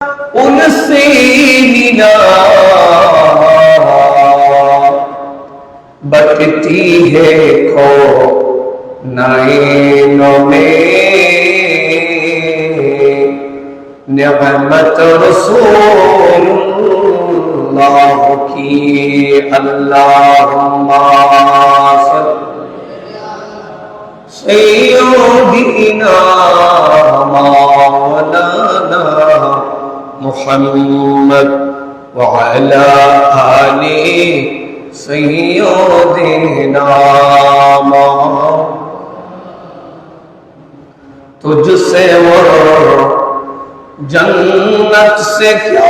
उनसे मिला बटती है खो नैनों में निअमत रसूलुल्लाह की अल्लाहुम्मा सय्यिदना मौलाना मुहम्मद व अला आलि सय्यिदना तुझसे वो जन्नत से क्या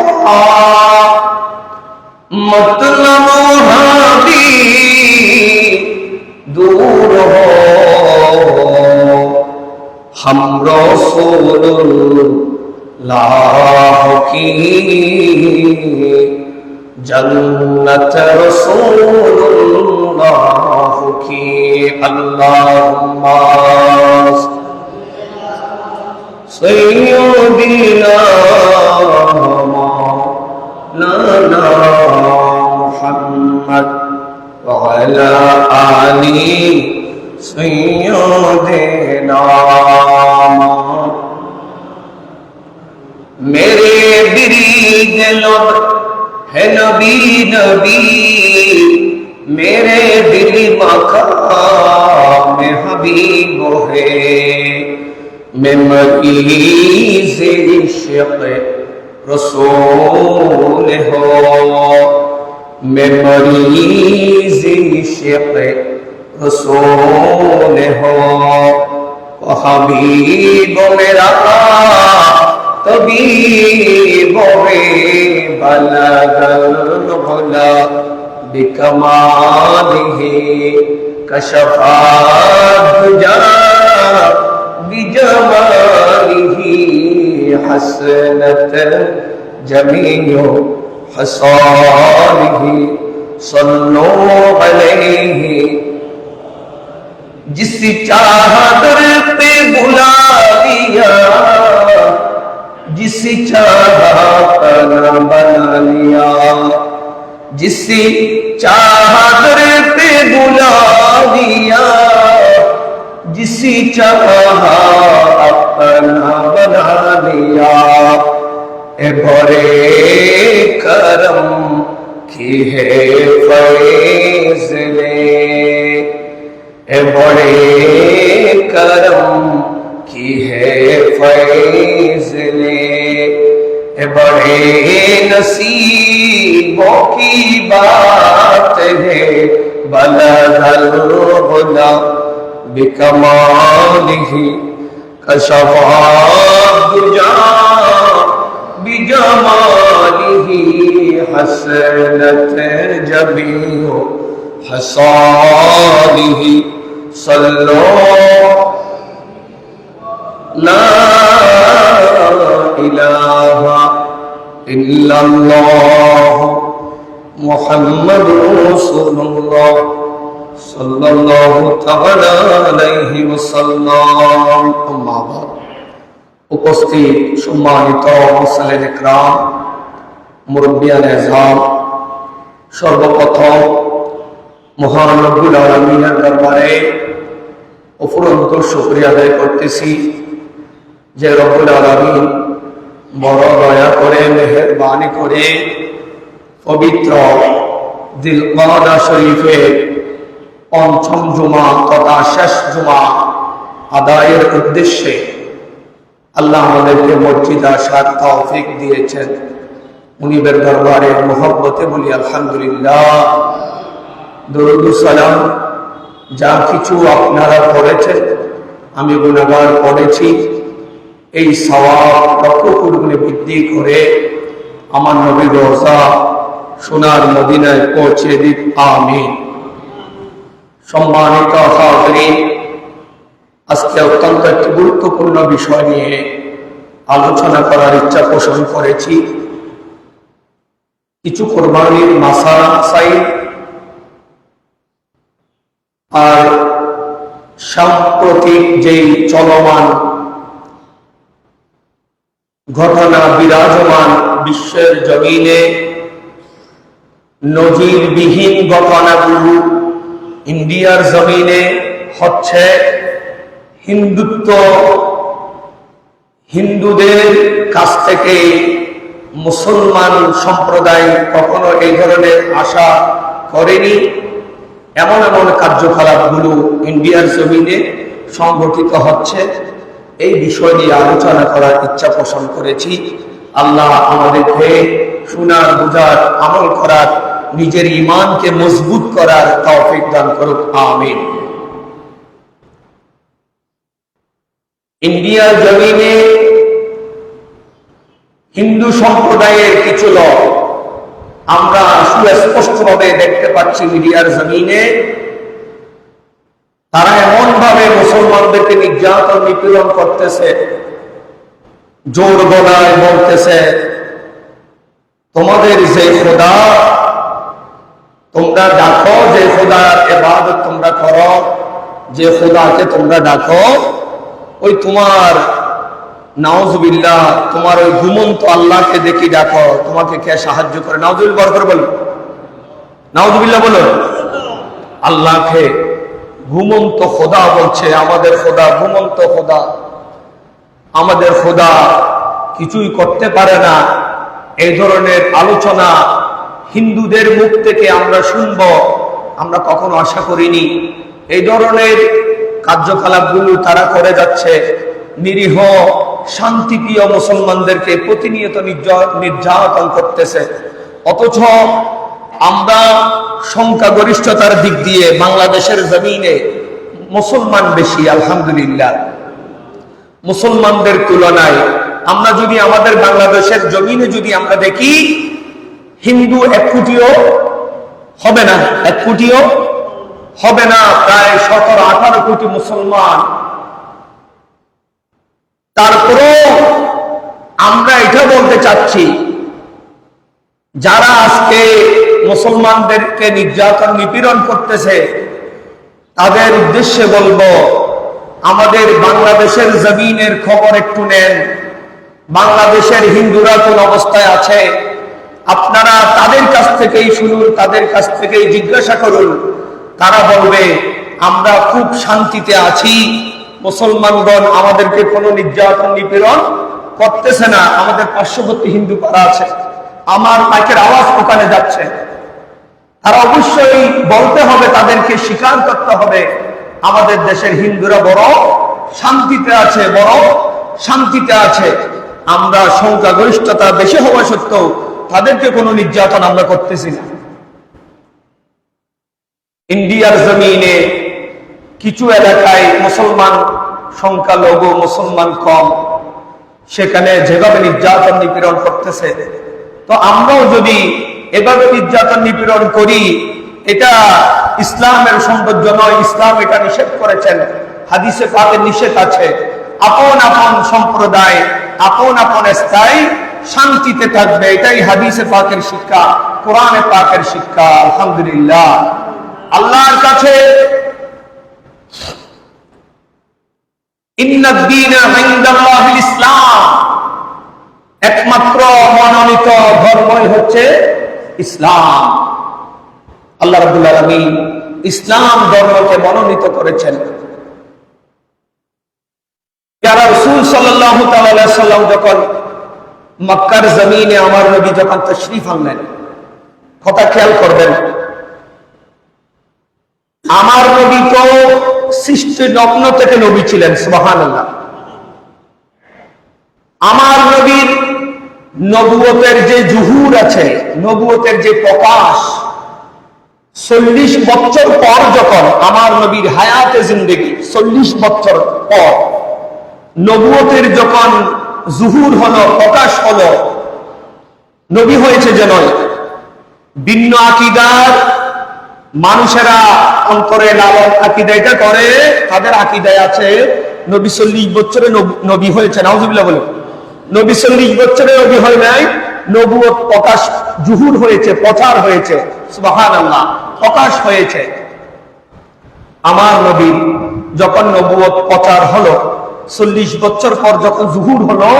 मतलब हादी दूर हो हम रसूलुल्लाह की जन्नत रसूलुल्लाह की अल्लाहुम्मा सय्यिदना मौलाना मुहम्मद व अला आलि सय्यिदना मेरे बिरीद लब है नबी नबी मेरे दिल मकाम हबीब है मैं मरीज़ इश्क़ रसूल हो मैं मरीज़ इश्क़ रसूल हो हबीब मेरा तबीब वे बलगल हुला बिकमालिही कशफा दुजा बिजमालिही हसनत जमीओ हसालिही सल्लो अलैहि जिस चादर पे बुला दिया जिस चादर बना लिया जिस चादर पे बुला दिया जिस चाहा अपना बना लिया ए बड़े करम की है फैज़ ले ए बड़े करम की है फैज़ ले ए बड़े नसीबों की बात है बलगल हुला बिकमालिही कशफा दुजा बिजमालिही हसनत जमीओ हसालिही सल्लो ला इलाहा इल्लल्लाह मुहम्मदुर रसूलुल्लाह सल्लल्लाहु ताआला अलैहि वसल्लम। अम्मा बाद उपस्थित सम्मानित मुसल्लिन इकराम मुरब्बियान एज़ाम সর্বপ্রথম মহান রব্বুল আলামিনের দরবারে অফুরন্ত শুকরিয়া আদায় করতেছি যে রব্বুল আলামিন বড় দয়া করে মেহেরবানি করে পবিত্র জিলকাদা শরীফের পঞ্চম জুমা তথা শেষ জুমা আদায়ের উদ্দেশ্যে আল্লাহ আমাদেরকে মসজিদে আসার তৌফিক দিয়েছেন। মুনিবের দরবারে মোহব্বতে বলি আলহামদুলিল্লাহ। দরুদ সালাম যা কিছু আপনারা পড়েছেন আমি গুনাহগার পড়েছি, এই সওয়াব লক্ষ গুণে বৃদ্ধি করে আমার নবীর রওজা সোনার মদিনায় পৌঁছে দিক, আমিন। সম্মানিত হাজরিন, আজকে অত্যন্ত একটি গুরুত্বপূর্ণ বিষয় নিয়ে আলোচনা করার ইচ্ছা পোষণ করেছি। কিছু কোরবানির মাসাইল আর সাম্প্রতিক যেই চলমান ঘটনা বিরাজমান বিশ্বের জমিনে। নজিরবিহীন ঘটনাগুলো ইন্ডিয়ার জমিনে হচ্ছে। হিন্দুদের কাছ থেকে মুসলমান সম্প্রদায় কখনো এই ধরনের আশা করেনি। এমন এমন কার্যকলাপগুলো ইন্ডিয়ার জমিনে সংগঠিত হচ্ছে। এই বিষয় নিয়ে আলোচনা করার ইচ্ছা পোষণ করেছি। আল্লাহ আমাদেরকে শোনার, বুঝার, আমল করার, নিজের ঈমানকে মজবুত করার তৌফিক দান করুক, আমিন। ইন্ডিয়ার জমিনে হিন্দু সম্প্রদায়ের কিছু লোক আমরা সুস্পষ্টভাবে দেখতে পাচ্ছি মিডিয়ার জমিনে। তারা এমন ভাবে মুসলমানদেরকে নির্যাতন নিপীড়ন করতেছে, জোর গলায় বলতেছে, তোমাদের যে খোদা তোমরা ডাকো, যে খোদার ইবাদত তোমরা করো, যে খোদাকে তোমরা ডাকো, ওই তোমার নাউজুবিল্লাহ তোমার ওই ঘুমন্ত আল্লাহকে দেখি ডাকো, তোমাকে কে সাহায্য করে? নাউজুবিল্লাহ বরকর বলো, নাউজুবিল্লাহ বলো। আল্লাহকে ঘুমন্ত খোদা বলছে। আমাদের খোদা ঘুমন্ত খোদা, আমাদের খোদা কিছুই করতে পারে না। এই ধরনের আলোচনা হিন্দুদের মুখ থেকে আমরা শুনব, আমরা কখনো আশা করিনি। এই ধরনের কার্যকলাপগুলো তারা করে যাচ্ছে। নিরীহ শান্তিপ্রিয় মুসলমানদেরকে প্রতিনিয়ত নির্যাতন করতেছে। অথচ আমরা সংখ্যাগরিষ্ঠতার দিক দিয়ে বাংলাদেশের জমিনে মুসলমান বেশি, আলহামদুলিল্লাহ। মুসলমানদের তুলনায় আমরা যদি আমাদের বাংলাদেশের জমিনে যদি আমরা দেখি, হিন্দু 1 কোটিও হবে না, 1 কোটিও হবে না, প্রায় 17-18 কোটি মুসলমান। তারপরেও আমরা এটা বলতে চাচ্ছি, যারা আজকে মুসলমানদেরকে নির্যাতন নিপীড়ন করতেছে তাদের উদ্দেশ্যে বলবো, আমাদের বাংলাদেশের জমিনের খবর একটু নেন। বাংলাদেশের হিন্দুরা কোন অবস্থায় আছে আপনারা তাদের কাছ থেকেই শুনুন, তাদের কাছ থেকেই জিজ্ঞাসা করুন। তারা বলবে আমরা খুব শান্তিতে আছি, মুসলমানগণ আমাদেরকে কোনো নির্যাতন নিপীড়ন করতেছে না। আমাদের পার্শ্ববর্তী হিন্দু পাড়া আছে, আমার মাইকের আওয়াজ ওখানে যাচ্ছে। তারা অবশ্যই বলতে হবে, তাদেরকে স্বীকার করতে হবে আমাদের দেশের হিন্দুরা বড় শান্তিতে আছে, বড় শান্তিতে আছে। আমরা সংখ্যাগরিষ্ঠতা বেশি হওয়া সত্ত্বেও তাদেরকে কোনো নির্যাতন আমরা করতেছি না। ইন্ডিয়ার জমিনে কিছু এলাকায় মুসলমান সংখ্যালঘু, মুসলমান কম, সেখানে যেভাবে নির্যাতন নিপীড়ন করতেছে, তো আমরাও যদি এভাবে নির্যাতন নিপীড়ন করি, এটা ইসলামের সৌন্দর্য নয়। ইসলাম এটা নিষেধ করেছেন, হাদিসে পাকে নিষেধ আছে। আপন আপন সম্প্রদায়, আপন আপন স্থায়ী শান্তিতে থাকবে, এটাই হাদিসে পাকের শিক্ষা, কোরআনে পাকের শিক্ষা। আলহামদুলিল্লাহ, আল্লাহর কাছে ইন্নাদ-দীনা ইনদাল্লাহিল ইসলাম, একমাত্র মনোনীত ধর্মই হচ্ছে ইসলাম। আল্লাহ রাব্বুল আলামিন ইসলাম ধর্মকে মনোনীত করেছেন। যারা রাসূল সাল্লাল্লাহু তাআলা আলাইহি সাল্লাম যখন মক্কার জমিনে আমার নবী যখন তাশরীফ আনলেন, কথা খেয়াল করবেন, আমার নবী তো সৃষ্টি লগ্ন থেকে নবী ছিলেন, সুবহানাল্লাহ। আমার নবীর নবুয়তের যে জুহুর আছে, নবুয়তের যে প্রকাশ, 40 বছর পর যখন আমার নবীর হায়াতে জিন্দেগি, 40 বছর পর নবুয়তের যখন জুহুর হলো, প্রকাশ হলো, নবী হয়েছে যেন ভিন্ন আকীদার মানুষেরা অন্তরে লালন আকীদাটা করে, তাদের আকীদায় আছে নবী 40 বছরে নবী হয়েছে। নাউজুবিল্লাহ বলে, নবী 40 বছরে নবী হয় নাই, নবুয়ত প্রকাশ জুহুর হয়েছে, প্রচার হয়েছে, সুবহানাল্লাহ, প্রকাশ হয়েছে। আমার নবী যখন নবুয়ত প্রচার হলো, 40 বছর পর যখন জুহুর হলো,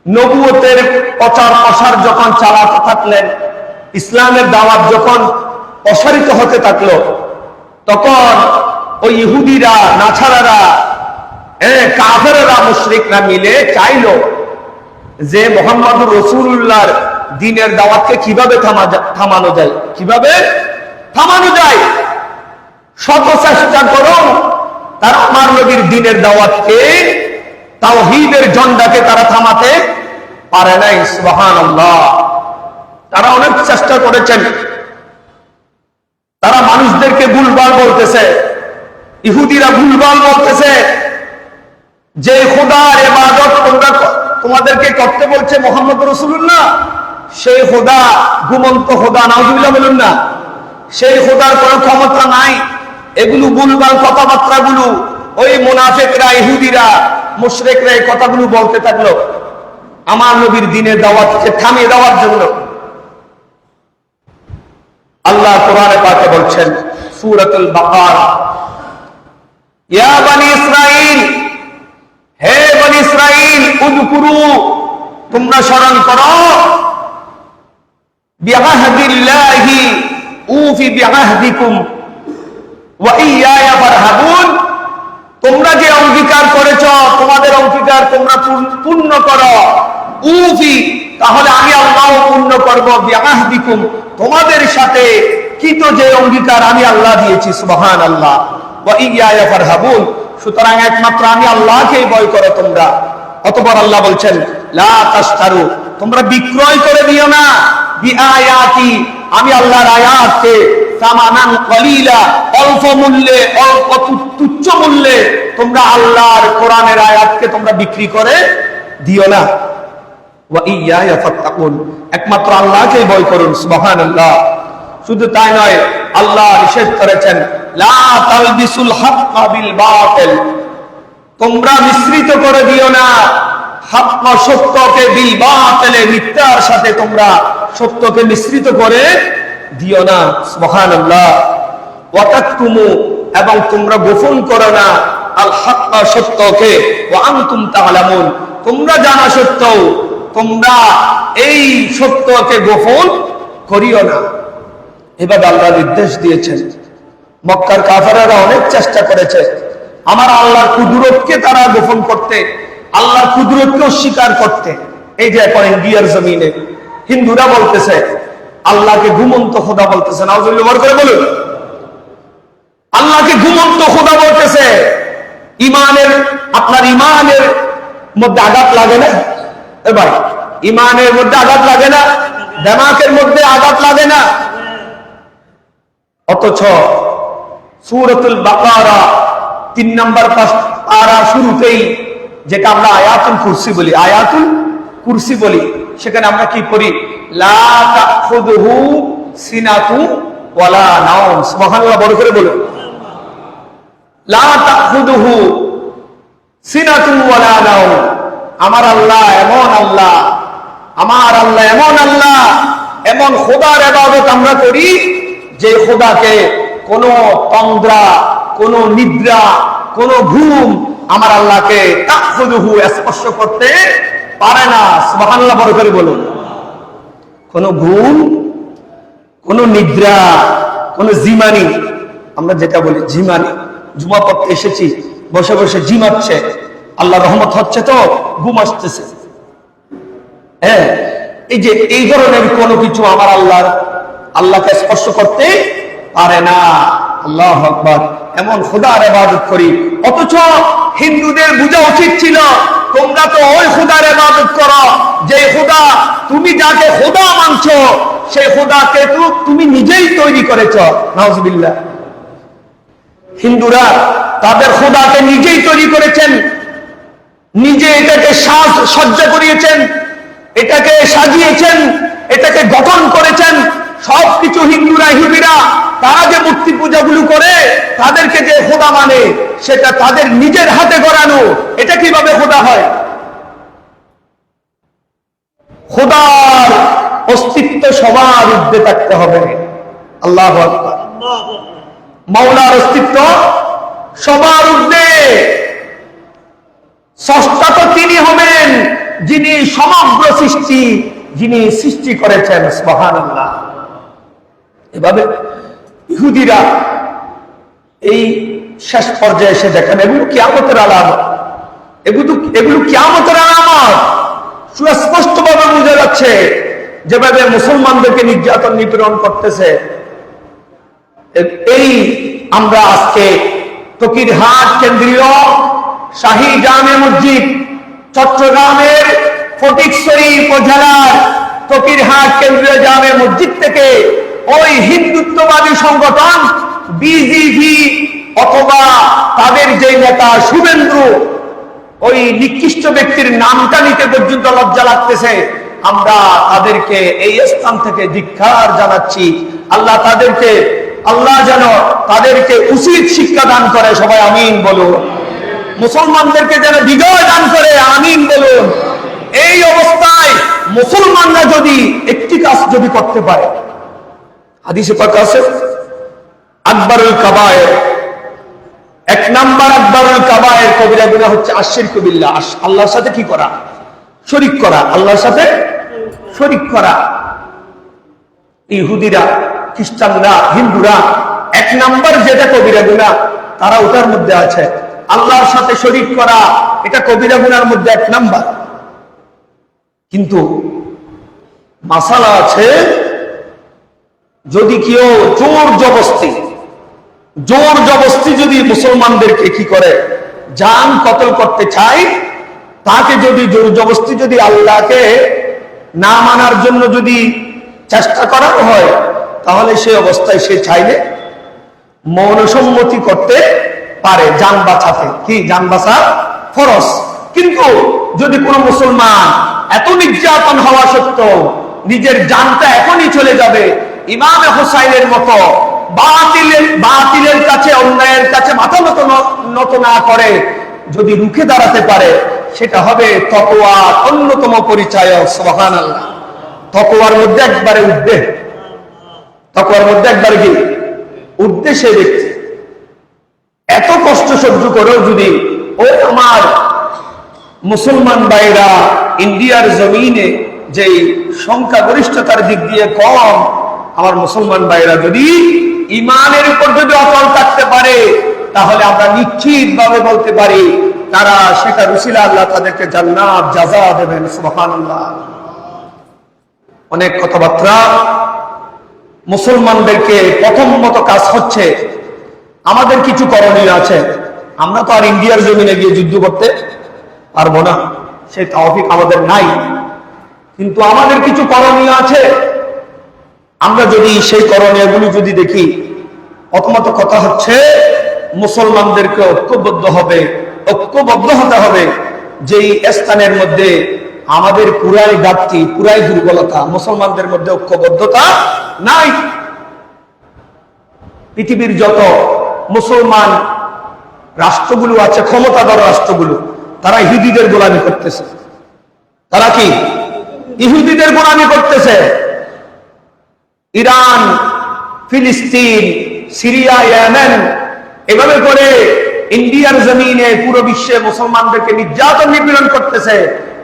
নবুয়তের প্রচার প্রসার যখন চালাতে থাকলেন, ইসলামের দাওয়াত যখন প্রসারিত হতে থাকলো, তখন ওই ইহুদিরা, নাছারারা, কাফেররা, মুশরিকরা মিলে চাইলো যে মুহাম্মদুর রাসূলুল্লাহর দ্বীনের দাওয়াতকে কিভাবে থামানো যায়, কিভাবে থামানো যায়। শত চেষ্টা করো, তারা আমার নবীর দ্বীনের দাওয়াতকে, তাওহীদের ঝন্ডাকে তারা থামাতে পারে নাই। সুবহানাল্লাহ। তারা অনেক চেষ্টা করেছেন, তারা মানুষদেরকে ভুলভাল বলতেছে, ইহুদিরা ভুলভাল বলতেছে যে খোদার ইবাদত তোমাদেরকে করতে বলছে মুহাম্মদ রাসূলুল্লাহ, সেই খোদা ঘুমন্ত খোদা, নাউযুবিল্লাহ বলুন না, সেই খোদার কোনো ক্ষমতা নাই। এগুলো ভুলভাল কথাবার্তাগুলো ওই মুনাফিকরা, ইহুদিরা, মুশরিকরা এই কথাগুলো বলতে থাকলো আমার নবীর দ্বীনের দাওয়াতকে থামিয়ে দেওয়ার জন্য। আল্লাহ কোরআনে পাকে বলছেন, সূরাতুল বাকারা, ইয়া বনি ইসরাঈল, হে বনি ইসরাঈল, উযকুরু, তোমরা স্মরণ করো, বিআহদিল্লাহি উফি বিআহদিকুম ওয়া ইয়্যায়া ফারহাবুন, তোমরা যে অঙ্গীকার করেছো, তোমাদের অঙ্গীকার তোমরা পূর্ণ করো। উফি, তাহলে আমি আল্লাহ পূর্ণ করব, বিআহদিকুম, তোমাদের সাথে কৃত যে অঙ্গীকার আমি আল্লাহ দিয়েছি। সুবহানাল্লাহ। ওয়া ইয়্যায়া ফারহাবুন, সুতরাং একমাত্র আমি আল্লাহকেই ভয় করো তোমরা। অতঃপর আল্লাহ বলছেন, লা তাশতারু, তোমরা বিক্রয় করে দিও না, বিআয়াতি, আমি আল্লাহর আয়াতকে, সামানান কলিলা, অল্প মূল্যে, অল্প তুচ্ছ মূল্যে তোমরা আল্লাহর কোরআনের আয়াতকে তোমরা বিক্রি করে দিও না। ওয়া ইয়্যায়া ফাত্তাকুন, একমাত্র আল্লাহকেই ভয় করুন। সুবহানাল্লাহ। শুধু তাই নয়, আল্লাহ নিষেধ করেছেন, লা তালবিসুল হাক্কা বিল বাতিল, তোমরা মিশ্রিত করে দিও না হক, সত্যকে, বিল বাতিলে, মিথ্যার সাথে তোমরা সত্যকে মিশ্রিত করে দিও না। সুবহানাল্লাহ। ওয়া তাকতুমু, এবং তোমরা গোপন করো না, আল হাক্কা, সত্যকে, ওয়া আনতুম তা'লামুন, তোমরা জানা সত্ত্বেও তোমরা এই সত্যকে গোপন করিও না। এভাবে আল্লাহ নির্দেশ দিয়েছেন। মক্কার কাফেররা অনেক চেষ্টা করেছে আমার আল্লাহর কুদরতকে তারা গোপন করতে, আল্লাহর কুদরতকে অস্বীকার করতে। এই যে এখন ইন্ডিয়ার জমিনে হিন্দুরা বলতেছে আল্লাহকে ঘুমন্ত খোদা বলতেছে, নাউযুবিল্লাহ করে বলুন, আল্লাহকে ঘুমন্ত খোদা বলতেছে। ইমানের, আপনার ইমানের মধ্যে আঘাত লাগে না? এবার ইমানের মধ্যে আঘাত লাগে না? দিমাগের মধ্যে আঘাত লাগে না? অথচ সূরাতুল বাকারা 3 নম্বর পারা শুরুতেই, যেটা আমরা আয়াতুল কুরসি বলি, আয়াতুল কুরসি বলি, সেখানে আমরা কি করি? লা তাখুযুহু সিনাতু ওয়ালা নাওম। সুবহানাল্লাহ, বড় করে বলুন, লা তাখুযুহু সিনাতু ওয়ালা নাওম। আমার আল্লাহ এমন আল্লাহ, আমার আল্লাহ এমন আল্লাহ, এমন খোদার ইবাদত আমরা করি যে খোদাকে কোন তন্দ্রা, কোন নিদ্রা, কোন ঘুম আমার আল্লাহকে তাখুযুহু স্পর্শ করতে পারে না। সুবহানাল্লাহ, বড় করে বলুন। কোন ঘুম, কোন নিদ্রা, কোন জিমানি, আমরা যেটা বলি জিমানি, জুমা পড়তে এসেছি, বসে বসে জিমাচ্ছে, আল্লাহ রহমত হচ্ছে তো ঘুম আসতেছে, হ্যাঁ, এই যে এই ধরনের কোনো কিছু আমার আল্লাহকে স্পর্শ করতে পারে না। আল্লাহু আকবার। এমন খোদার ইবাদত করি, অথচ হিন্দুদের বোঝা উচিত ছিল তোমরা তো ওই খোদার ইবাদত করো যে খোদা, তুমি যাকে খোদা মানছো সেই খোদাকে তুমি নিজেই তৈরি করেছ। নাউযুবিল্লাহ। হিন্দুরা তাদের খোদাকে নিজেই তৈরি করেছেন, নিজে এটাকে সজ্জা করিয়েছেন, এটাকে সাজিয়েছেন, এটাকে গঠন করেছেন। সবকিছু হিন্দুরা, ইহুদিরা, তারা যে মূর্তি পূজাগুলো করে, তাদেরকে যে খোদা মানে, সেটা তাদের নিজের হাতে গড়ানো। এটা কিভাবে খোদা হয়? খোদার অস্তিত্ব সবার ঊর্ধ্বে থাকতে হবে। আল্লাহু আকবার। মাওলার অস্তিত্ব সবার ঊর্ধ্বে। স্রষ্টা তো তিনি হবেন যিনি সমগ্র সৃষ্টি, যিনি সৃষ্টি করেছেন। সুবহানাল্লাহ। এভাবে ইহুদিরা এই শেষ পর্যায়ে এসে দেখেন এগুলো কিয়ামতের আলামত, এগুলো কিয়ামতের আলামত। সুস্পষ্ট ভাবে বোঝা যাচ্ছে যেভাবে মুসলমানদেরকে নির্যাতন নিপীড়ন করতেছে। এই আমরা আজকে ফকিরহাট কেন্দ্রীয় শাহী জামে মসজিদ, চট্টগ্রামের ফটিকছড়ি উপজেলার ফকিরহাট কেন্দ্রীয় জামে মসজিদ থেকে ওই হিন্দুত্ববাদী সংগঠন বিজেপি অথবা তাদের যে নেতা শুভেন্দু, ওই নিকৃষ্ট ব্যক্তির নামটা নিতে পর্যন্ত লজ্জা লাগতেছে। আমরা তাদেরকে এই স্থান থেকে ধিক্কার জানাচ্ছি। আল্লাহ যেন তাদেরকে উচিত শিক্ষা দান করে, সবাই আমিন বলুন। মুসলমানদেরকে যেন বিজয় দান করে, আমিন বলুন। এই অবস্থায় মুসলমানরা যদি একটি কাজ যদি করতে পারে, হাদিসে পাক আছে আকবরুল কাবায়ের, 1 নাম্বার আকবরুল কাবায়ের কবিরা গুনাহ হচ্ছে আশরিকু বিল্লাহ, আল্লাহর সাথে কি করা? শরীক করা, আল্লাহর সাথে শরীক করা। ইহুদিরা, খ্রিস্টানরা, হিন্দুরা 1 নাম্বার যেটা কবিরা গুনাহ, তারা ওটার মধ্যে আছে আল্লাহর সাথে শরীক করা, এটা কবিরা গুনাহর মধ্যে 1 নাম্বার। কিন্তু মাসালা আছে, যদি কেউ জোর জবরদস্তি যদি মুসলমানদেরকে কি করে জান কতল করতে চায়, তাকে যদি জোর জবরদস্তি যদি আল্লাহকে না মানার জন্য যদি চেষ্টা করানো হয়, তাহলে সেই অবস্থায় সে চাইলে মৌনসম্মতি করতে পারে জান বাঁচাতে। কি? জান বাঁচা ফরজ। কিন্তু যদি কোনো মুসলমান এত নির্যাতন হওয়া সত্ত্বেও নিজের জানটা এখনই চলে যাবে, ইমাম হুসাইনের মতো বাতিলের কাছে, অন্যায়ের কাছে মাথা নত না করে যদি রুখে দাঁড়াতে পারে, সেটা হবে তাকওয়ার অন্যতম পরিচয়। সুবহানাল্লাহ। তাকওয়ার মধ্যে একবারে উঠবে, তাকওয়ার মধ্যে একবারে কি উঠবে সে ব্যক্তি। এত কষ্ট সহ্য করেও যদি ও আমার মুসলমান ভাইরা ইন্ডিয়ার জমিনে যে সংখ্যাগরিষ্ঠতার দিক দিয়ে কম, আমার মুসলমান ভাইরা যদি ইমানের উপর যদি অটল থাকতে পারে, তাহলে আমরা নিশ্চিত ভাবে বলতে পারি তারা সেটা রুসিলা আল্লাহ তাদেরকে জান্নাত জাযা দেবেন। সুবহানাল্লাহ। অনেক কথাবার্তা। মুসলমানদেরকে প্রথমত কাজ হচ্ছে, আমাদের কিছু করণীয় আছে। আমরা তো আর ইন্ডিয়ার জমিনে গিয়ে যুদ্ধ করতে পারবো না, সেই তৌফিক আমাদের নাই, কিন্তু আমাদের কিছু করণীয় আছে। আমরা যদি সেই করণীয়গুলি যদি দেখি, প্রথমত কথা হচ্ছে মুসলমানদেরকে ঐক্যবদ্ধ হতে হবে। যেই স্থানের মধ্যে আমাদের পুরাই ঘাটতি, পুরাই দুর্বলতা, মুসলমানদের মধ্যে ঐক্যবদ্ধতা নাই। পৃথিবীর যত মুসলমান রাষ্ট্রগুলো আছে, ক্ষমতাধর রাষ্ট্রগুলো, তারা ইহুদিদের গোলামি করতেছে। তারা কি? ইহুদিদের গোলামি করতেছে। ইরান, ফিলিস্তিন, সিরিয়া, ইয়েমেন, এভাবে করে ইন্ডিয়ার জমিনে পুরো বিশ্বে মুসলমানদেরকে নির্যাতন নিপীড়ন করতেছে।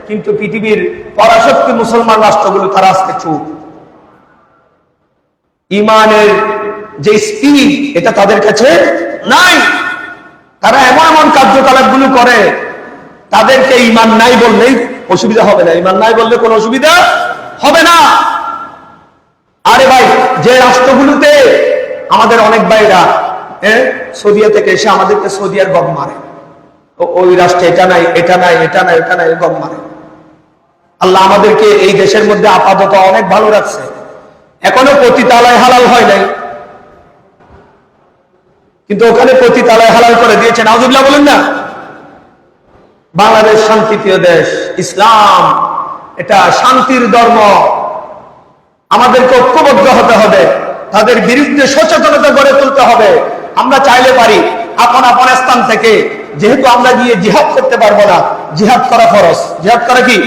কিন্তু পৃথিবীর পরাশক্তি মুসলমান রাষ্ট্রগুলো তারা আজকে চুপ। ইমানের যে স্পিড, এটা তাদের কাছে নাই। তারা এমন এমন কার্যকলাপ গুলো করে, তাদেরকে ইমান নাই বললেই অসুবিধা হবে না। ইমান নাই বললে কোনো অসুবিধা হবে না। আরে ভাই, যে রাষ্ট্রগুলোতে আমাদের অনেক ভাইরা সৌদিয়া থেকে এসে আমাদেরকে সৌদিয়ার গম মারে, ওই রাষ্ট্রে এটা নাই, এটা নাই, এটা নাই, এটা নাই, গম মারে। আল্লাহ আমাদেরকে এই দেশের মধ্যে আপাতত অনেক ভালো রাখছে, এখনো পতিতালয় হালাল হয় নাই, কিন্তু ওখানে পতিতালয় হালাল করে দিয়েছে। নাউজুবিল্লাহ বলেন না। বাংলাদেশ শান্তিপ্রিয় দেশ, ইসলাম এটা শান্তির ধর্ম। আমাদেরকে ঐক্যবদ্ধ হতে হবে, তাদের বিরুদ্ধে সচেতনতা গড়ে তুলতে হবে। আমরা চাইলে পারি আপন আপন স্থান থেকে, যেহেতু আমরা গিয়ে জিহাদ করতে পারবো না, জিহাদ করা ফরজ। জিহাদ করা কি?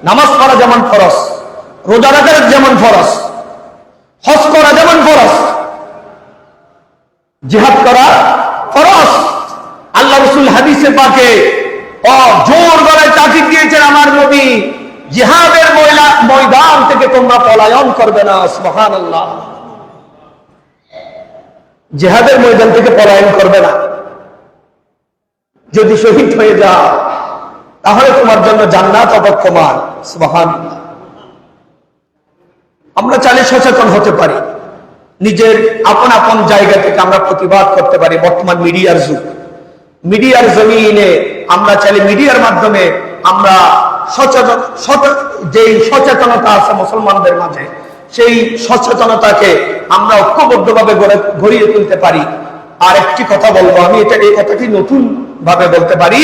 নামাজ পড়া যেমন ফরজ, রোজা রাখা যেমন ফরজ, হজ করা যেমন ফরজ, জিহাদ করা ফরজ। আল্লাহ রাসূল হাদিসে পাকে জোর গলায় তাকিদ দিয়েছেন আমার নবী, জিহাদের ময়দান থেকে তোমরা পলায়ন করবে না। সুবহানাল্লাহ, জিহাদের ময়দান থেকে পলায়ন করবে না। যদি শহীদ হয়ে যাও তাহলে তোমার জন্য জান্নাত অপেক্ষমান। সুবহানাল্লাহ। আমরা চাইলে সচেতন হতে পারি, নিজের আপন আপন জায়গা থেকে আমরা প্রতিবাদ করতে পারি। বর্তমান মিডিয়ার যুগ, মিডিয়ার জমিনে আমরা চাইলে মিডিয়ার মাধ্যমে আমরা যেই সচেতনতা আছে মুসলমানদের মাঝে, সেই সচেতনতাকে আমরা ঐক্যবদ্ধভাবে গড়িয়ে তুলতে পারি। আর একটি কথা বলবো আমি, এই কথাটি নতুন ভাবে বলতে পারি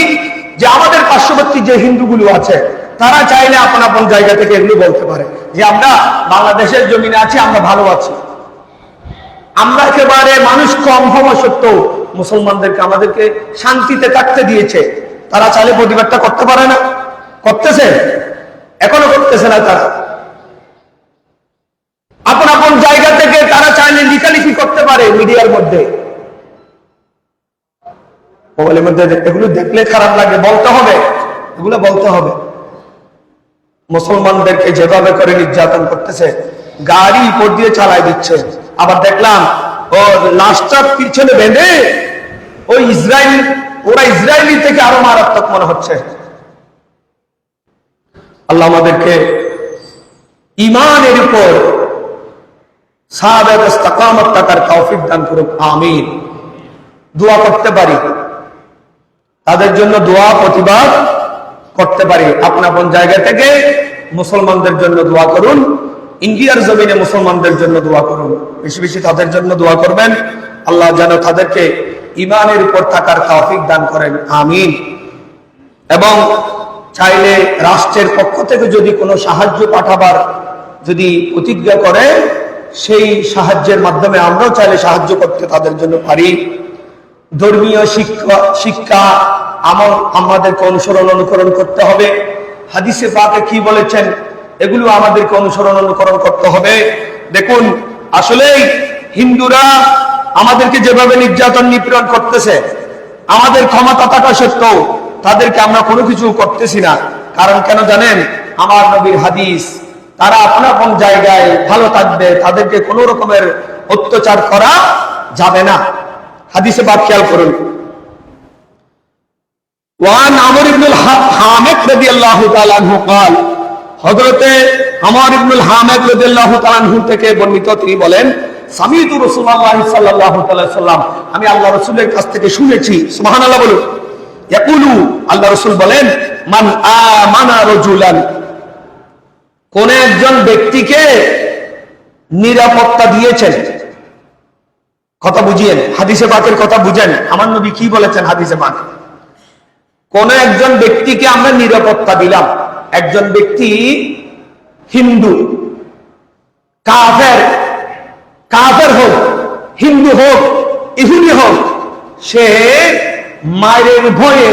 যে আমাদের পার্শ্ববর্তী যে হিন্দুগুলো আছে তারা চাইলে আপন আপন জায়গা থেকে এগুলো বলতে পারে যে আমরা বাংলাদেশের জমিনে আছি, আমরা ভালো আছি, আমরা একেবারে মানুষ কম হওয়া সত্ত্বেও মুসলমানদেরকে আমাদেরকে শান্তিতে থাকতে দিয়েছে। তারা চাইলে প্রতিবাদটা করতে পারে না? করতেছে? এখনো করতেছে না। তারা আপন আপন জায়গা থেকে তারা চাইলে লিখালিখি করতে পারে মিডিয়ার মধ্যে, মোবাইলের মধ্যে। এগুলো দেখলে খারাপ লাগে, বলতে হবে, এগুলো বলতে হবে। মুসলমানদেরকে যেভাবে করে নির্যাতন করতেছে, গাড়ি উপর দিয়ে চালাই দিচ্ছে। আবার দেখলাম ও লাশটার পিছনে বেঁধে ওই ওরা ইসরায়েলি থেকে আরো মারাত্মক মনে হচ্ছে। আল্লাহ আমাদেরকে ঈমানের উপর সাহাবায়ে ইস্তেকামত থাকার তৌফিক দান করুন, আমিন। দোয়া করতে পারি, তাদের জন্য দোয়া প্রতিবাদ করতে পারি। আপন আপন জায়গা থেকে মুসলমানদের জন্য দোয়া করুন, ইন্ডিয়ার জমিনে মুসলমানদের জন্য দোয়া করুন, বেশি বেশি তাদের জন্য দোয়া করবেন। আল্লাহ যেন তাদেরকে ঈমানের উপর থাকার তৌফিক দান করেন, আমিন। এবং চাইলে রাষ্ট্রের পক্ষ থেকে যদি কোনো সাহায্য পাঠাবার যদি প্রতিজ্ঞা করে, সেই সাহায্যের মাধ্যমে আমরাও চাইলে সাহায্য করতে তাদের জন্য পারি। ধর্মীয় শিক্ষা আমাদেরকে অনুকরণ করতে হবে। হাদিসে পাকে কি বলেছেন এগুলো আমাদেরকে অনুকরণ করতে হবে। দেখুন, আসলেই হিন্দুরা আমাদেরকে যেভাবে নির্যাতন নিপীড়ন করতেছে, আমাদের ক্ষমতা থাকা সত্ত্বেও তাদেরকে আমরা কোনো কিছু করতেছি না। কারণ কেন জানেন? আমার নবীর হাদিস, তারা আপন আপন জায়গায় ভালো থাকবে, তাদেরকে কোনো রকমের অত্যাচার করা যাবে না। হাদিসে পাক খেয়াল করুন। ওয়ান আমর ইবনুল হামিদ রাদিয়াল্লাহু তাআলা আনহু قال, হযরতে আমর ইবনুল হামিদ রাদিয়াল্লাহু তাআলা আনহু থেকে বর্ণিত, তিনি বলেন, সামিতু রাসূলুল্লাহ সাল্লাল্লাহু আলাইহি ওয়াসাল্লাম, আমি আল্লাহ রাসূলের কাছ থেকে শুনেছি। সুবহানাল্লাহ বলুন। ইয়াকুলু, আল্লাহ রাসূল বলেন, মান আমানা রাজুলান, কোন একজন ব্যক্তিকে নিরাপত্তা দিয়েছেন। কথা বুঝিয়েন, হাদিসে পাকের কথা বুঝেন, আমার নবী কি বলেছেন হাদিসে পাক। কোন একজন ব্যক্তিকে আমরা নিরাপত্তা দিলাম। একজন ব্যক্তি হিন্দু, কাফের হোক, হিন্দু হোক, ইহুদি হোক, সে মায়ের ভয়ে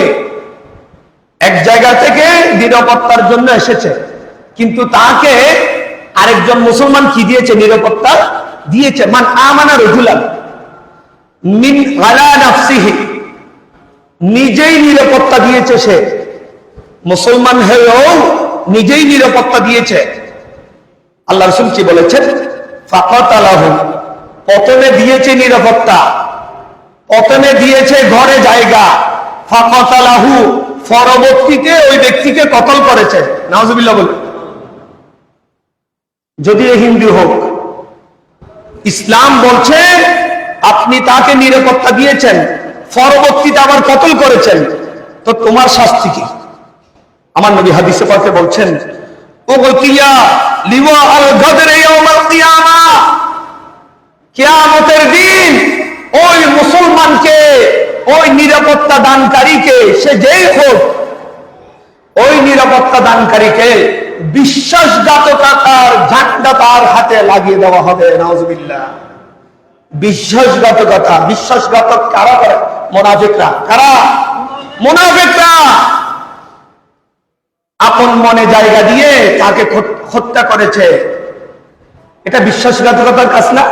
এক জায়গা থেকে নিরাপত্তার জন্য এসেছে, কিন্তু তাকে আরেকজন মুসলমান কি দিয়েছে? নিরাপত্তা দিয়েছে। মান আমানা রাজুলান মিন আলা নাফসিহি, নিজেই নিরাপত্তা দিয়েছে। সে মুসলমান হয়েও নিজেই নিরাপত্তা দিয়েছে। আল্লাহ রাসূল কি বলেছেন? ফাকাতালাহু, প্রথমে দিয়েছে নিরাপত্তা, প্রথমে দিয়েছে ঘরে জায়গা, ফাকাতালাহু, পরবর্তীতে ওই ব্যক্তিকে কতল করেছে। নাউজুবিল্লাহ বলুন। যদি হিন্দু হোক, ইসলাম বলছে আপনি তাকে নিরাপত্তা দিয়েছেন, পরবর্তীতে আবার কতল করেছেন, তো তোমার শাস্তি কি? আমার নবী হাদিসে পাকে বলছেন, উগতিয়া লিওয়া আল গাদরে ইয়াউমাল কিয়ামা, কিয়ামতের দিন ওই মুসলমানকে, ওই নিরাপত্তা দানকারীকে, সে যেই হোক, ওই নিরাপত্তা দানকারীকে বিশ্বাসঘাতকতার ঝান্ডা তার হাতে লাগিয়ে দেওয়া হবে। নাউজুবিল্লাহ। বিশ্বাসঘাতকতা, বিশ্বাসঘাতক কারা করে? মুনাফিকরা। কারা? মুনাফিকরা। আপন মনে জায়গা দিয়ে তাকে হত্যা করেছে। এটা বিশ্বাসঘাতকতার কাজ না?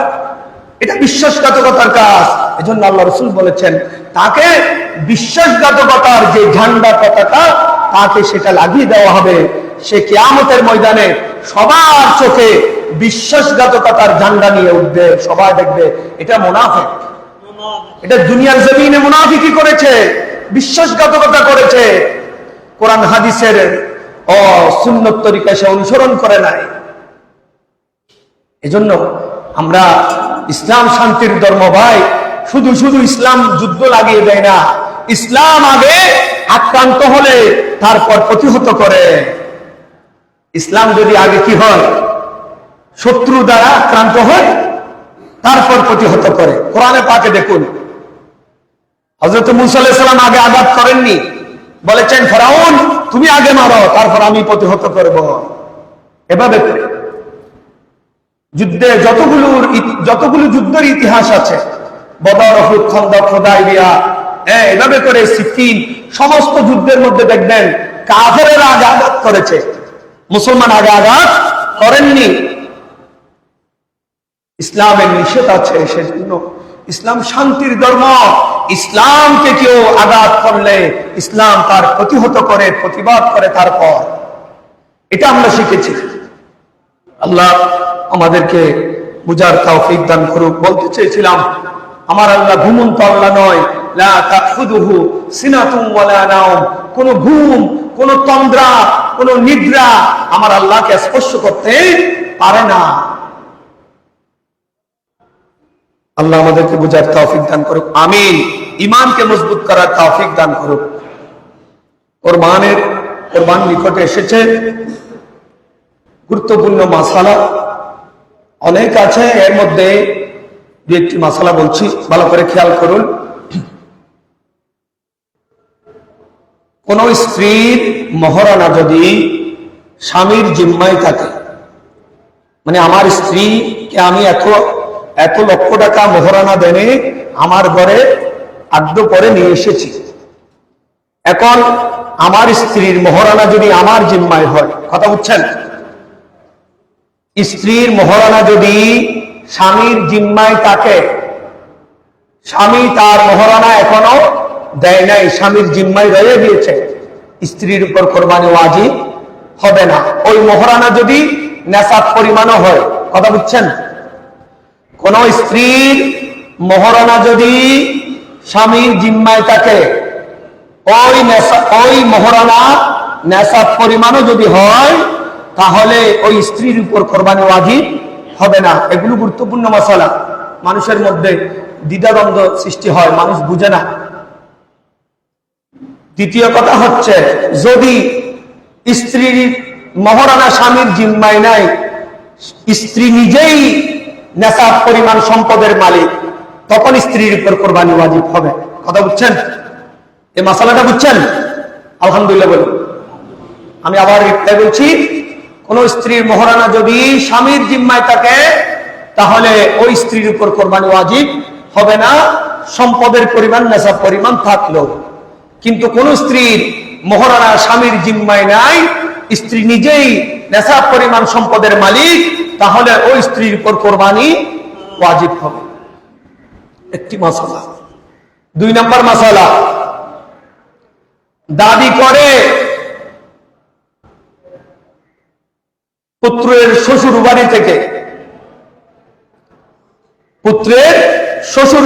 এটা বিশ্বাসঘাতকতার কাজ। এজন্য আল্লাহ রাসূল বলেছেন তাকে বিশ্বাসঘাতকতার যে ঝান্ডা পতাকা তাকে সেটা লাগিয়ে দেওয়া হবে। সে কিয়ামতের ময়দানে সবার চোখে বিশ্বাসঘাতকতার ঝান্ডা নিয়ে উঠবে, সবাই দেখবে এটা মুনাফিক, এটা দুনিয়ার জমিনে মুনাফিকি করেছে, বিশ্বাসঘাতকতা করেছে, কোরআন হাদিসের সুন্নত তরিকা সে অনুসরণ করে নাই। এজন্য আমরা ইসলাম শান্তির ধর্ম ভাই, শুধু শুধু ইসলাম যুদ্ধ লাগিয়ে দেয় না, ইসলাম আগে আক্রান্ত হলে তারপর প্রতিহত করে। ইসলাম যদি আগে কি হয়, শত্রু দ্বারা আক্রান্ত হয় তারপর প্রতিহত করে। কোরআনে পাকে দেখুন, হযরত মূসা আলাইহিস সালাম আগে আঘাত করেননি, বলেছেন ফেরাউন তুমি আগে মারো তারপর আমি প্রতিহত করব। এভাবে করে যুদ্ধে যতগুলো যুদ্ধের ইতিহাস আছে, বদর, উহুদ, খন্দক, হুদায়বিয়া, এভাবে করে সিফিন, সমস্ত যুদ্ধের মধ্যে দেখবেন কাফেররা আগে আঘাত করেছে, মুসলমান আগে আঘাত করেননি। ইসলামের নিষেধ আছে, সেজন্য ইসলাম শান্তির ধর্ম। ইসলামকে কেউ আঘাত করলে ইসলাম তার প্রতিহত করে, প্রতিবাদ করে তারপর। এটা আমরা শিখেছি। আল্লাহ আমাদেরকে বুঝার তৌফিক দান করুক। বলতে চেয়েছিলাম আমার আল্লাহ ঘুমন্ত আল্লাহ নয়, লা তাখুযুহু সিনাতুন ওয়ালা নাওম, কোন ঘুম, কোন তন্দ্রা, কোন নিদ্রা আমার আল্লাহকে স্পর্শ করতে পারে না। আল্লাহ আমাদেরকে বুঝার তৌফিক দান করুক, আমিন। ঈমানকে মজবুত করার তৌফিক দান করুক। কোরবান নিকটে এসেছে, গুরুত্বপূর্ণ মাসালা অনেক আছে, এর মধ্যে দু একটি মাসালা বলছি, ভালো করে খেয়াল করুন। কোন স্ত্রীর মহারানা যদি স্বামীর জিম্মায় থাকে, মানে আমার স্ত্রীকে আমি এত লক্ষ টাকা মহারানা দেনে আমার ঘরে আদ্য করে নিয়ে এসেছি, এখন আমার স্ত্রীর মহারানা যদি আমার জিম্মায় হয়, কথা বুঝছেন, স্ত্রীর মহারানা যদি স্বামীর জিম্মায় থাকে, স্বামী তার মহারানা এখনো দেয় নাই, স্বামীর জিম্মায় রয়ে গিয়েছে, স্ত্রীর উপর কোরবানি ওয়াজিব হবে না। ওই মহারানা যদি নেশাব পরিমাণও হয়, কথা বুঝছেন, কোন স্ত্রীর মহারানা যদি স্বামীর জিম্মায় থাকে, ওই মহারানা নেশাব পরিমাণও যদি হয়, তাহলে ওই স্ত্রীর উপর কোরবানি ওয়াজিব হবে না। এগুলো গুরুত্বপূর্ণ মাসালা, মানুষের মধ্যে দ্বিধাদ্বন্দ্ব সৃষ্টি হয়, মানুষ বুঝে না। দ্বিতীয় কথা হচ্ছে, যদি স্ত্রীর মহারানা স্বামীর জিম্মায় নাই, স্ত্রী নিজেই নেশাব পরিমাণ সম্পদের মালিক, তখন স্ত্রীর উপর কোরবানি ওয়াজিব হবে। কথা বুঝছেন, এই মাসালাটা বুঝছেন? আলহামদুলিল্লাহ বলুন। আমি আবার একটাই বলছি, কোন স্ত্রীর মহারানা যদি স্বামীর জিম্মায় থাকে, তাহলে ওই স্ত্রীর উপর কোরবানি ওয়াজিব হবে না, সম্পদের পরিমাণ নেশাব পরিমাণ থাকলো। কিন্তু কোন স্ত্রীর মহারানা স্বামীর জিম্মায় নাই, স্ত্রী নিজেই নেশাব পরিমাণ সম্পদের মালিক, তাহলে ওই স্ত্রীর উপর কোরবানি ওয়াজিব হবে। একটি মাসালা। 2 নম্বর মাসালা, দাবি করে পুত্রের শ্বশুর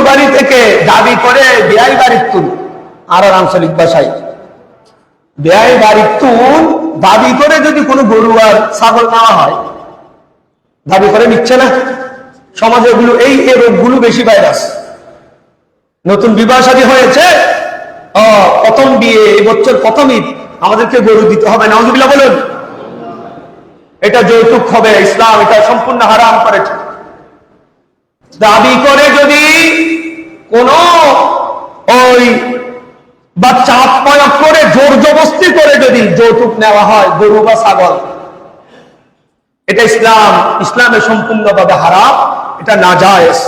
বাড়ি থেকে দাবি করে বেয়াই বাড়ির তুন, আর আঞ্চলিক ভাষায় বেয়াই বাড়ির তুন দাবি করে যদি কোনো গরু আর ছাগল নেওয়া হয়, দাবি করে নিচ্ছে না। সমাজে এগুলো এই রোগগুলো বেশি ভাইরাস। নতুন বিবাহ শাদী হয়েছে, প্রথম বিয়ে, এবছর প্রথম ঈদ, আমাদেরকে গরু দিতে হবে, নাউজুবিল্লাহ বলুন, এটা যৌতুক হবে, ইসলাম এটা সম্পূর্ণ হারাম করেছে। দাবি করে যদি কোন ওই বাচ্চা আপ্যায়ন করে জোর জবরদস্তি করে যদি যৌতুক নেওয়া হয় গরু বা ছাগল, এটা ইসলামে সম্পূর্ণভাবে হারাম, এটা নাজায়েজ।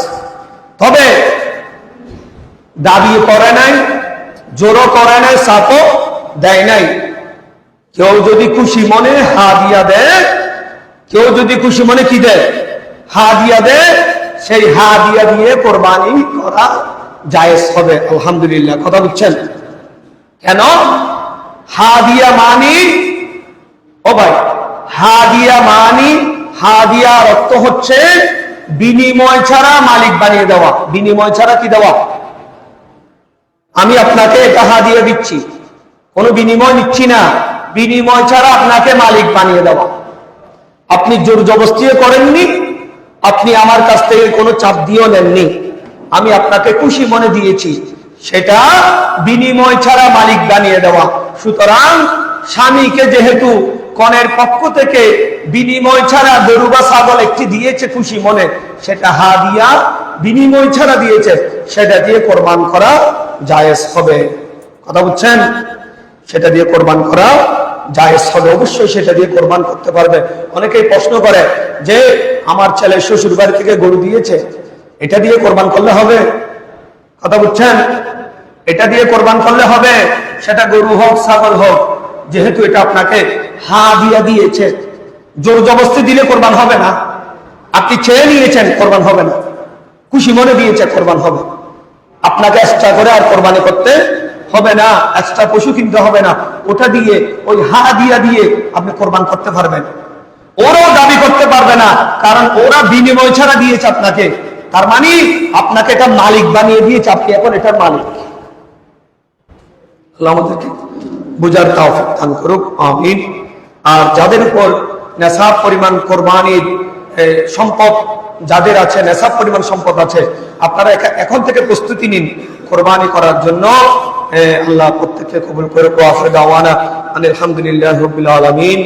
তবে দাবি করে নাই, জোরও করে নাই, সাপও দেয় নাই, কেউ যদি খুশি মনে হাদিয়া দেয়, কেউ যদি খুশি মনে কি দেয়, হাদিয়া দেয়, সেই হাদিয়া দিয়ে কোরবানি করা জায়েজ হবে আলহামদুলিল্লাহ। কথা বুঝছেন? কেন? হাদিয়া মানি, ও ভাই, হাদিয়া মানি, হাদিয়ার অর্থ হচ্ছে বিনিময় ছাড়া মালিক বানিয়ে দেওয়া। বিনিময় ছাড়া কি দেওয়া? আমি আপনাকে এটা হাদিয়া দিচ্ছি, কোনো বিনিময় নিচ্ছি না, বিনিময় ছাড়া আপনাকে মালিক বানিয়ে দেওয়া। আপনি জোর জবরদস্তিও করেননি, আপনি আমার কাছ থেকে কোনো চাপ দিয়েও নেননি, আমি আপনাকে খুশি মনে দিয়েছি, সেটা বিনিময় ছাড়া মালিক বানিয়ে দেওয়া। সুতরাং স্বামীকে যেহেতু কনের পক্ষ থেকে বিনিময় ছাড়া গরু বা ছাগল একটি দিয়েছে খুশি মনে, সেটা হাদিয়া, বিনিময় ছাড়া দিয়েছে, সেটা দিয়ে কোরবান করা জায়েজ হবে। কথা বুঝছেন? সেটা দিয়ে কোরবান করা জায়েজ হবে, অবশ্যই সেটা দিয়ে কোরবান করতে পারবে। অনেকেই প্রশ্ন করে যে আমার ছেলে শ্বশুর বাড়ি থেকে গরু দিয়েছে, এটা দিয়ে কোরবান করলে হবে? কথা বুঝছেন? এটা দিয়ে কোরবান করলে হবে, সেটা গরু হোক ছাগল হোক, যেহেতু এটা আপনাকে হাদিয়া দিয়েছে। জোর জবরদস্তি দিলে কোরবান হবে না, আপনি চেয়ে নিয়েছেন, কোরবান হবে না। খুশি মনে দিয়েছে, কোরবান হবে। আপনাকে এক্সট্রা করে আর কোরবানি করতে হবে না, এক্সট্রা পশু কিনতে হবে না, ওটা দিয়ে, ওই হাদিয়া দিয়ে আপনি কোরবান করতে পারবেন। ওরাও দাবি করতে পারবে না, কারণ ওরা বিনিময় ছাড়া দিয়েছে আপনাকে, তার মানে আপনাকে এটা মালিক বানিয়ে দিয়েছে, আপনি এখন এটার মালিক। আল্লাহ আমাদেরকে বুঝার তৌফিক দান করুক, আমিন। আর যাদের উপর নেশাব পরিমাণ কোরবানির সম্পদ যাদের আছে, নেশাব পরিমাণ সম্পদ আছে, আপনারা এখন থেকে প্রস্তুতি নিন কোরবানি করার জন্য। আল্লাহ প্রত্যেককে কবুল করে। ওয়া আখিরু দাওয়ানা আলহামদুলিল্লাহি রাব্বিল আলামিন।